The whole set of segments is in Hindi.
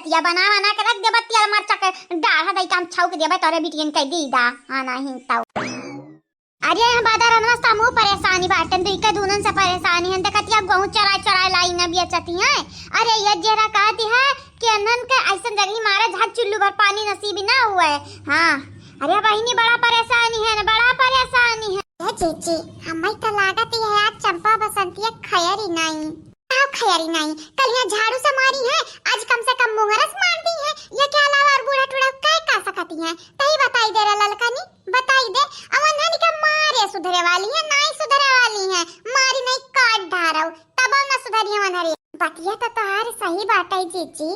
जतिया बना बना के रख देबा तेल मरचा के डाढ़ा दई काम छौक देबा तोरे बिटियन कह दीदा हां नहीं ताऊ। अरे हम बादर हमरा समूह परेशानी बाटन तो इका दोनों से परेशानी है देखतिया गहूं चरा चरा लाई न बेचती है। अरे ये जरा कहती है कि अनन के ऐसा जगह मारे झाग चुल्लू भर पानी नसीब ना हुआ है। हां अरे बहिनी बड़ा परेशानी है ना बड़ा परेशानी है। ए चीची हमें तो लागत है आज चंपा बसंती खैरी नहीं खैरी नहीं कल यहाँ झाड़ू से मारी है आज कम से कम मुहरस मार दी है। ये क्या अलावा और बूढ़ा टूढ़ा काय का सकती है तही बताई दे रहा ललकनी बताई दे अवन हनी का मारे सुधरे वाली है नहीं सुधरे वाली है मारी नहीं काट ढारौ तब ना सुधरी है मनहरी बतिया तो तोहार सही बात है चीची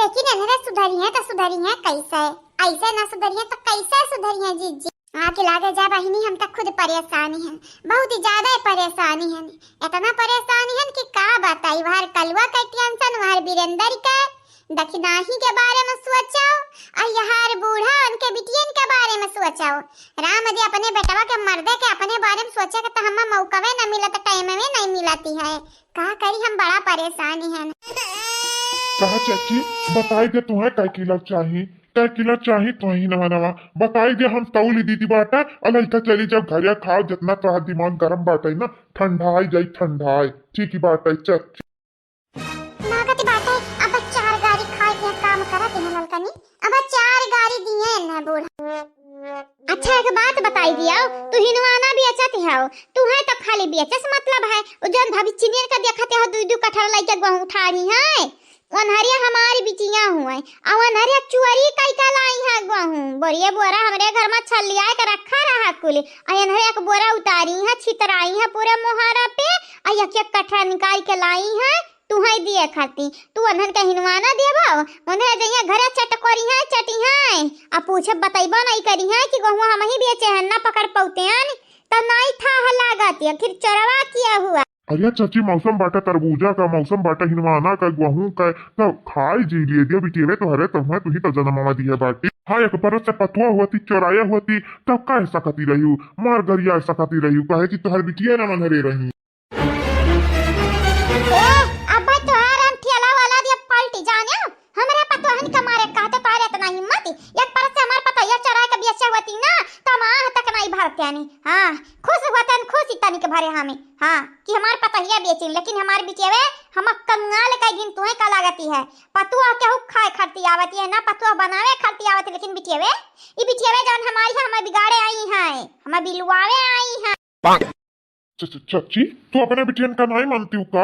लेकिन अनरे सुधरी है तो सुधरी है कैसे ऐसे ना सुधरी है तो कैसे सुधरी है जीजी आके लागे जा बहिनी हम तक खुद परेशानी है बहुत ही ज्यादा परेशानी है इतना परेशानी है कि का बताई बाहर कलवा का टेंशन बाहर वीरेंद्र का दक्षिणाही के बारे में सोचो और यहाँ बूढ़ा उनके बिटियन के बारे में सोचो राम जी अपने बेटवा के मर्दे के अपने बारे में सोचे के तो हम मौका न मिला तो टाइम में नहीं मिलती है का करी हम बड़ा परेशानी है। कहा चाची बताई दे तुम्हें काय किलो चाहिए काय किलो चाहिए तो ही नवा नवा बताई दे हम तौली दीदी बाटा और लड़का चली जब घर खाओ जितना तो दिमाग गरम बाटा ना ठंडाई जाई ठंडाई ठीक ही बाटा चाची नागती बाटे अब चार गाड़ी खाए के काम करत है ललकनी अब चार गाड़ी दिए न बूढ़ा। अच्छा एक बात बताई दिया तू हिनवाना भी अच्छा है तू है तो खाली बेचस मतलब है जन भाभी चिनियन का देखते हो दू कठर लइके गहूं उठारी है वनहरिया हमारी बिटिया हुए अवनहरिया चुअरी कई का लाई है गहूं बोरिया बोरा हमरे घर में छलिया के रखा रहा कुल अनहरिया के बोरा उतारी है छितराई है पूरे मोहरा पे आ एक एक कठरा निकाल के लाई है तू है दिए खाती तू अनहर के हिनवाना देबो उन्हें जइया घरे चटकोरी है चटी है आ पूछे बतैबो नहीं करी है कि गहुआ हम ही बेचे हैं ना पकड़ पौते हैं त नहीं था लागत फिर चरवा किया हुआ। अरे चाची मौसम बाटा तरबूजा का मौसम बाटा हिनवाना का गेहूं का तो खाई जी लिए दिया बिटिया तो हरे तो मैं तुही तो जन्म दिया बाटी हाँ एक परत से पतुआ हुआ चौराया हुआ तब का सकती रही मार गरिया सकती रही कहे कि तोहर बिटिया ना मनहरे रही पलटी जाने हमरा पतो हन के मारे कहते पारे इतना हिम्मत एक परत से हमार पता ये चरा के बेचे होती ना तमाह तक नहीं भरते नहीं। हां खुश होतन खुश इतनी के भरे हमें हां कि हमार पता ये बेचे लेकिन हमार बिटियावे हम कंगाल का दिन तुहे का लागती है पतुआ के हुक खाए खरती आवती है ना पतुआ बनावे खरती आवती लेकिन बिटियावे ई बिटियावे जान हमारी है हम बिगाड़े आई है हम बिलवावे आई है। चाची तू अपने बिटियन का नहीं मानती का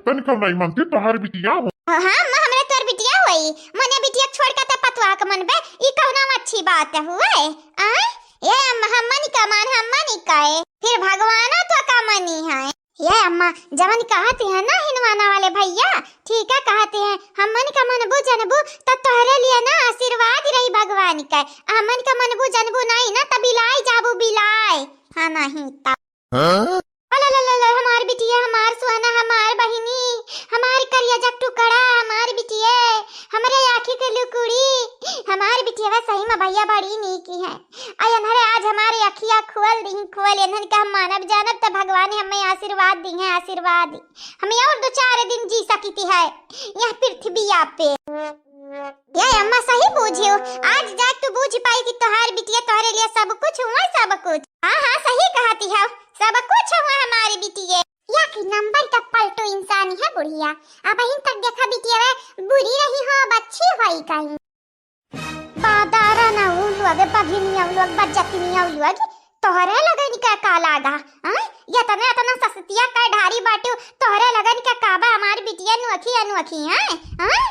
तनिक नहीं मानती तोहार बिटिया हो हां हमरे तोर बिटिया होई मने बिटिया छोड़ के त पतुआ के मन बे ई कहना अच्छी बात हुए आ ये हमनी का मान हमनी काए फिर भगवान तो का मनी है ये अम्मा जवन कहते हैं ना हिनवाना वाले भैया ठीक है कहते हैं हमन का मनबू जनबू तो तोहरे लिए ना आशीर्वाद रही भगवान का हमन का मनबू जनबू नहीं ना त बिलाई जाबू बिलाई हां नहीं ता हमार बिटिया हमार सुहाना हमार बहिनी हमार करिया जग टुकड़ा हमार बिटिया हमरे आँखी के लुकुड़ी हमार बिटिया सही में भैया बड़ी नीकी है अनहरे आज हमारे अखिया खुल दी खुल इन्हन का हम मानव जानब तो भगवान हमें आशीर्वाद दी है आशीर्वाद हमें और 2-4 दिन जी सकती है यह पृथ्वी पे ये अम्मा सही बूझियो आज जाके तू बूझ पाई कि तोहार बिटिया तोहरे लिए सब कुछ हुआ सब कुछ हां सही कहती है सब कुछ हुआ हमारी बिटिया या कि नंबर का पलटो इंसान है बुढ़िया अब इन तक देखा बिटिया बुरी रही हो अच्छी होई कहीं बादारा ना उ लोग बघिनिया लोग बज्जतिनिया लोग तोहरे लगन का लागा हां या तना सस्तिया का ढारी बाटू तोहरे लगन का काबा हमारी बिटिया नु अखी है हां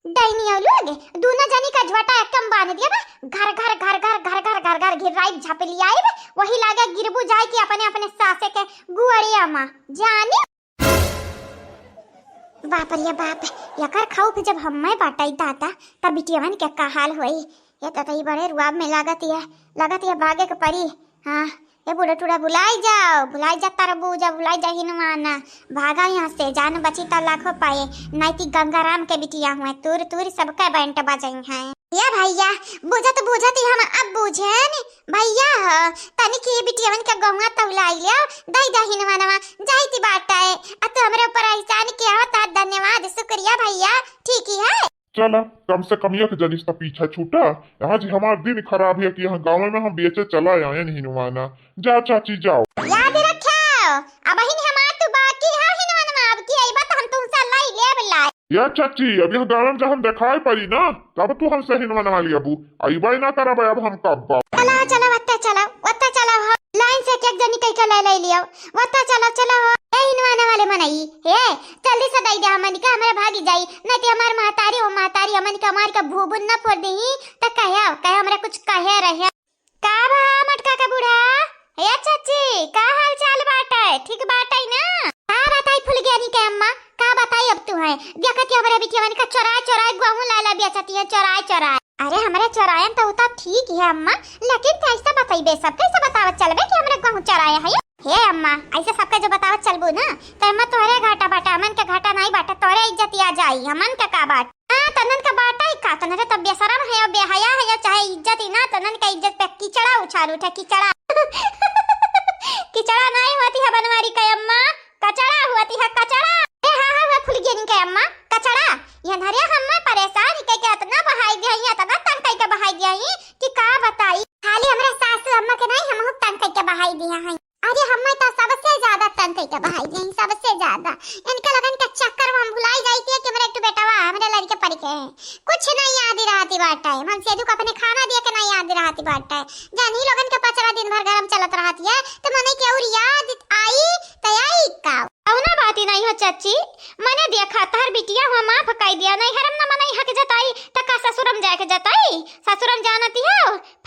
डाइनिया लोग दोनों जनी का झवटा एकदम बांध दिया बा घर घिराई झपली आई वही लागे गिरबू जाए कि अपने अपने सासे के गुअड़िया मां जाने बाप रे बाप यकर खाऊ फिर जब हम मैं बाटाई दाता तब बिटियावन के का हाल होई ये तो बड़े रुआब में लागत है भागे के परी हां ये बूढ़ा टूड़ा बुलाई जा तरबूजा बुलाई जा हिनवाना भागा यहाँ से जान बची तो लाखों पाए नहीं गंगाराम के बिटिया हुए तूर सबका बैंट बजाई हैं या भैया बुझत हम अब बुझन भैया हो तनी की बिटियावन के गौवा तौलाई लियो दई दा हिनवाना जाईती बाटा है आ तो हमरे ऊपर एहसान किया हो ता धन्यवाद शुक्रिया भैया ठीक ही है चला कम से कम एक जनिस का पीछा छूटा। आज हमारा दिन खराब है कि यहाँ गाँव में हम बेचे चला आए नहीं नुमाना। जा चाची जाओ। याद रखो अब ही हमार तो बाकी है हिनवनमा अब की आई बात हम तुमसे लाई लेब लाई। या चाची अब यहाँ गाँव में जब हम दिखाई पड़ी ना तब तू हमसे हिनवनवा लिया बू आई बाई ना करा अब हम कब चला चला वत्ता चला लाइन से एक जनी कई के ले लियो वत्ता चला ए हिनवाना वाले मनई हे जल्दी से दई दे हमनी का हमरा भागी जाई नहीं ते हमार महतारी हमनी का मार का भूबुन न फोड़ देही त कहे हमरा कुछ कहे रहे का बा मटका का बूढ़ा हे चाची का हाल चाल बाटे ठीक बाटे ना का बताई फूल गयानी के अम्मा का बताई अब तू है देखत हमरा बिटिया का चोरा गहूं लाला बेचती है चोरा अरे हमारे चोरायन तो होता ठीक है अम्मा लेकिन कैसे बताई बे सब कैसे बतावत चलबे कि हमरा गहूं चोराया है हे अम्मा ऐसे सबके जो बतावत चलबू ना त हम तोरे घाटा बाटा हमन के घाटा नहीं बाटा तोरे इज्जत आ जाई हमन का बाट हां तनन का बाटा ही का तनन तब बेशरम है और बेहया है चाहे इज्जत ही ना तनन का इज्जत पे कीचड़ा उछाल उठा कीचड़ा कीचड़ा नहीं होती है बनवारी का अम्मा कचड़ा होती है कचड़ा ए हां फुल गेनी के अम्मा कचड़ा ये धरे हम परेशान के इतना बहाई दिया इतना तंग के बहाई दिया कि का बताई खाली हमरा सासू अम्मा के नहीं हम तंग के बहाई दिया है अरे हमें तो सबसे ज्यादा तंग के बहाई दिया सबसे ज्यादा इनका लगन का चक्कर में हम भुलाई जाती है कि मेरा एक बेटावा हमरे लड़के पड़ के कुछ नहीं याद रहती बात है हम सेदू को अपने खाना दिया के नहीं याद रहती बात है जानी लोगन के पचरा दिन भर गरम चलत रहती है तो मने के और याद आई तयाई का औना बात ही नहीं हो चाची मने देखा तार बिटिया हो मां फकाई दिया नहीं हरम ना मने हक जताई त का ससुरम जाके जताई ससुरम जानती है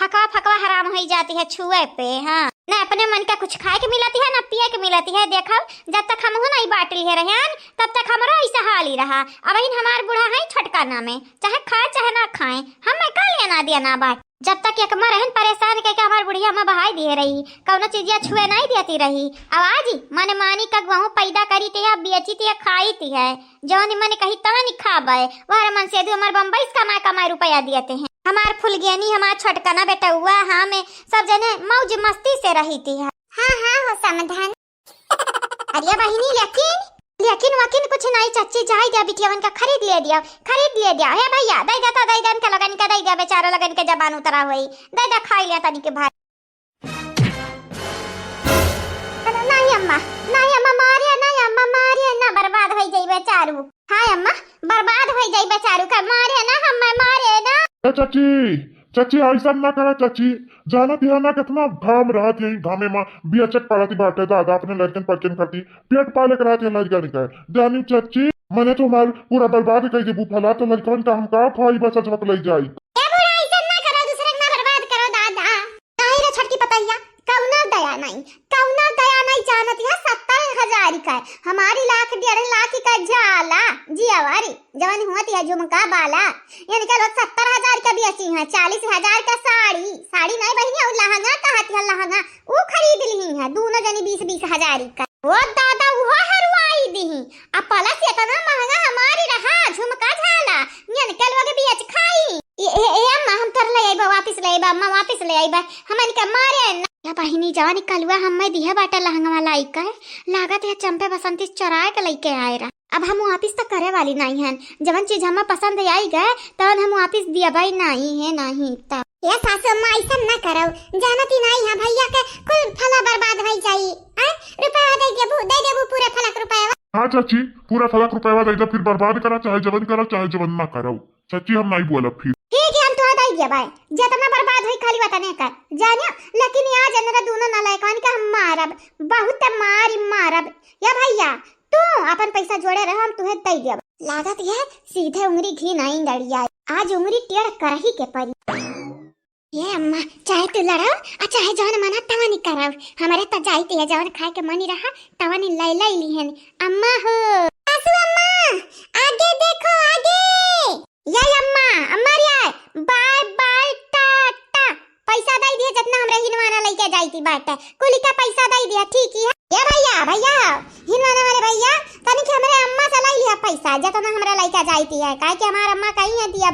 फकवा हराम हो जाती है छुए पे हां ना अपने मन का कुछ खाए के मिलती है ना पिए के मिलती है देखो जब तक हम हो नहीं बाटली है रहन तब तक हमारा ऐसा हाल ही रहा अब इन हमार बूढ़ा है छटका ना में चाहे खाए चाहे ना खाए हम मैं का लेना दिया ना बात जब तक एक रहन परेशान के हमार बुढ़िया मां बहाई दे रही कौनो चीजिया छुए नहीं देती रही आवाज मन मानी का गहूं पैदा करी थी या बेची थी या खाई थी है जौन मन कही तवन खाबे वह मन से हमार बम्बई कमाए रुपया देते हैं हमार फुलगेनी हमार छटकना बेटा हुआ हाँ में सब जने मौज मस्ती से रही थी है हाँ हो समाधान अरे बहिनी लेकिन वकिन कुछ नहीं चच्ची जाई दिया बिटियावन का खरीद ले दिया हे भैया दई दन का लगन का दई दिया बेचारा लगन के जबान उतरा हुई दई खाई लिया तनी के भाई नहीं अम्मा मारिया ना बर्बाद हो जाई बेचारू हां अम्मा बर्बाद हो जाई बेचारू का मारे ना हम मारे ना चाची ऐसा ना करा चाची जाना दिया ना कितना घाम रहा थी घामे माँ बियाचक पड़ाती बाटे दादा अपने लड़कन पड़कन करती पेट पाले कराती है लड़का निकाय जानी चाची मैंने तो माल पूरा बर्बाद कर दी फला तो लड़कन का हम का खाई बस अजमक ले जाई ए बुरा ऐसा ना करो दूसरे ना बर्बाद करो दादा नहीं रे छटकी पतैया कौना दया नहीं जानत है 70,000 का हमारी लाख 1.5 लाख का जाला जी आवारी जवानी होती है झुमका बाला यानी क्या 70,000 का बेची है 40,000 का साड़ी नहीं बहिनी और लहंगा कहती है लहंगा वो खरीद ली है दोनों जनी 20,000 का वो दादा वो हरवाई दी अब प्लस इतना महंगा हमारी रहा झुमका झाला यानी क्या लोग बेच खाई ए अम्मा हम तर ले आइबा वापस ले आइबा अम्मा वापस ले आइबा हमन के मारे या बहिनी जानी कलवा हम दिया बाटा लहंगा वाला आई का लागत है चंपे बसंती चुराए के लेके आए रहा अब हम वापस तक करे वाली नहीं है जवन चीज हम पसंद आई गए तब हम वापस दिया भाई नहीं तब ये सासू अम्मा ऐसा ना करो जानती नहीं है भैया के कुल फला बर्बाद हो जाई रुपया दे देबू पूरा फला के रुपया हाँ चाची पूरा फलाक रुपया दे दे फिर बर्बाद करा चाहे जवन ना करो चाची हम नहीं बोला फिर ठीक है हम तो दई दिया भाई जितना बर्बाद हुई खाली बताने का जानियो लेकिन आज जनरा दोनों नालायकन का हम मारब बहुत मारब या भैया तू अपन पैसा जोड़े रह हम तुहे दई देब लागत है सीधे उंगली घी नहीं गड़िया आज उंगली टेढ़ करही के परी ये अम्मा चाहे तू लड़ाओ और चाहे जवन मना तवानी कराओ हमारे तो जाईती है जवन खाए के मनी रहा तवानी लै लीहन अम्मा हो सासू अम्मा आगे देखो आगे ये अम्मा रिया बाय टाटा पैसा दई दिए जितना हमरा हिनवाना लेके जाईती बाटे कुली का पैसा दई दिया ठीक है ये भैया हिनवाना वाले भैया तनी के हमरे अम्मा से लै लिया पैसा जितना हमरा लेके जाईती है काहे कि हमार अम्मा कहीं है दिया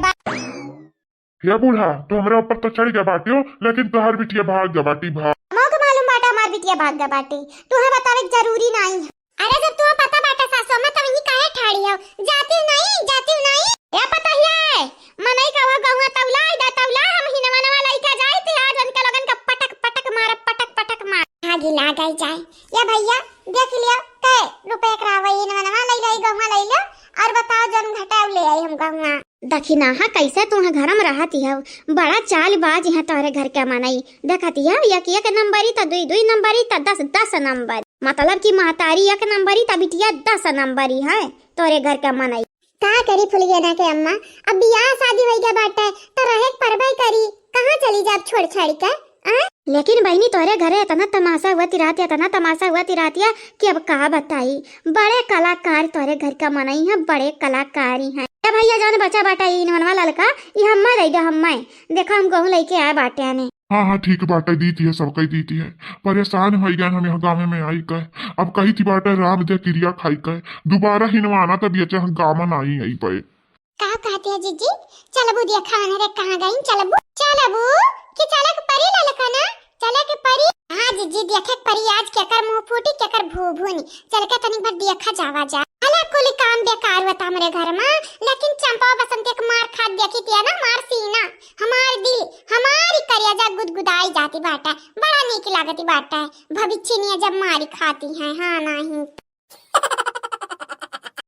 या बूढ़ा तो हमारे ऊपर तो चढ़ गया बाटियो लेकिन तुहार बिटिया भाग गया बाटी भाग मोको मालूम बाटा हमार बिटिया भाग गया बाटी तुहे बतावे जरूरी नहीं अरे जब तुम्हें पता बाटा सासू मैं तो वही काहे ठाड़ी हो जाती नहीं या पता है मनई का हो गहुआ तौला हम हिनवा नवा लइका जाई थे आज उनका लगन का पटक पटक मार आगे लागई जाए। या भैया देख लिया कै रुपए करावई हिनवा नवा लई लई गहुआ लई लो और बताओ जन घटाव ले आई हम गहुआ दखिना हा कैसे तू घर में रहती है बड़ा चालबाज है तोरे घर के मनई देखती है एक नंबरी त दुई नंबरी त 10 नंबर मतलब कि महतारी एक नंबरी त बिटिया 10 नंबरी है तोरे घर का मनई का करी फुलिया ना के अम्मा अब बियाह शादी होई गया बाटे तो रहे परबई करी कहां चली जा छोड़ छाड़ के लेकिन बहनी तोरे घरे इतना तमाशा हुआ तिरातिया कि अब कहा बताई बड़े कलाकार तोरे घर का मनई है बड़े कलाकारी हैं भैया जान बचा बाटा ई नवनवा ललका ई हम्मा रही हम्मा देखो हम गहूं लेके आए बाटे ने हाँ ठीक बाटे दीती है सब कही दीती है परेशान हो गया हम यहाँ गाँव में आई कह अब कही थी बाटे राम दे क्रिया खाई कह दोबारा हिनवाना तब ये गाँव में आई पे का कहते हैं जीजी चलबू देखा रे कहां गई चलबू कि चलक परी ललका ना चलक परी हां जीजी देखे परी आज केकर मुंह फूटी केकर भूभूनी चल के तनी भर देखा जावा जा अला कुल काम बेकार होता हमरे घर में लेकिन चंपा बसंत एक मार खा देखी थी ना मार सीना हमार दिल हमारी करेजा गुदगुदाई जाती बाटा बड़ा नीक लागती बाटा भविष्य ने जब मारी खाती है हां नहीं